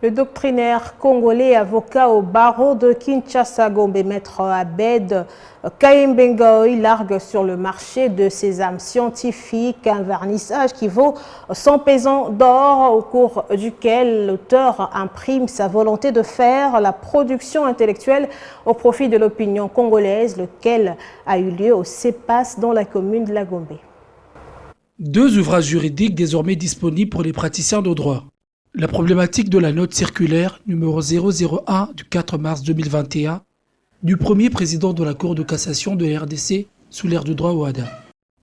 Le doctrinaire congolais, avocat au barreau de Kinshasa, Gombe, maître Abed Kaimbengoy, largue sur le marché de ses âmes scientifiques un vernissage qui vaut 100 pesants d'or, au cours duquel l'auteur imprime sa volonté de faire la production intellectuelle au profit de l'opinion congolaise, lequel a eu lieu au CEPAS dans la commune de la Gombe. 2 ouvrages juridiques désormais disponibles pour les praticiens de droit. La problématique de la note circulaire numéro 001 du 4 mars 2021 du premier président de la Cour de cassation de la RDC sous l'ère du droit OADA.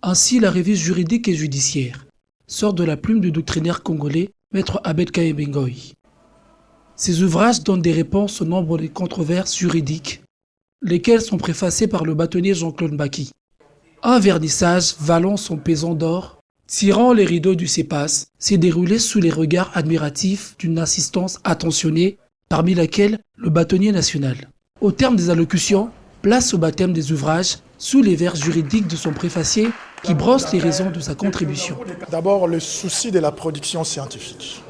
Ainsi, la revue juridique et judiciaire sort de la plume du doctrinaire congolais maître Abed Kaimbengoy. Ces ouvrages donnent des réponses au nombre de controverses juridiques, lesquelles sont préfacées par le bâtonnier Jean-Claude Mbaki. Un vernissage valant son pesant d'or, tirant les rideaux du CEPAS, s'est déroulé sous les regards admiratifs d'une assistance attentionnée, parmi laquelle le bâtonnier national. Au terme des allocutions, place au baptême des ouvrages sous les vers juridiques de son préfacier qui brosse les raisons de sa contribution. D'abord, le souci de la production scientifique.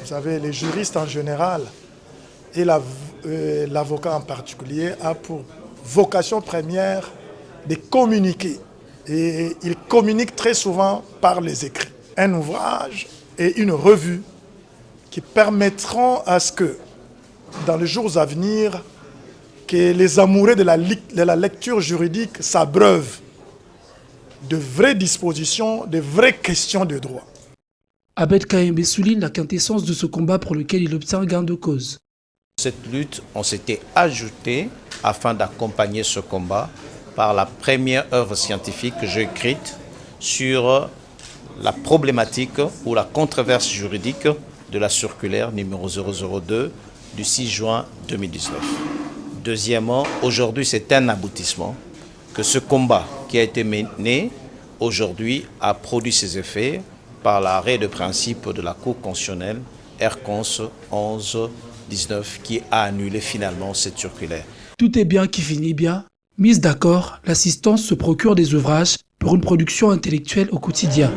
Vous savez, les juristes en général et l'avocat en particulier a pour vocation première de communiquer. Et il communique très souvent par les écrits. Un ouvrage et une revue qui permettront à ce que, dans les jours à venir, que les amoureux de la lecture juridique s'abreuvent de vraies dispositions, de vraies questions de droit. Abed Kaimbe souligne la quintessence de ce combat pour lequel il obtient gain de cause. Cette lutte, on s'était ajouté afin d'accompagner ce combat par la première œuvre scientifique que j'ai écrite sur la problématique ou la controverse juridique de la circulaire numéro 002 du 6 juin 2019. Deuxièmement, aujourd'hui c'est un aboutissement que ce combat qui a été mené aujourd'hui a produit ses effets par l'arrêt de principe de la Cour constitutionnelle R-Cons 11-19 qui a annulé finalement cette circulaire. Tout est bien qui finit bien. Mise d'accord, l'assistance se procure des ouvrages pour une production intellectuelle au quotidien.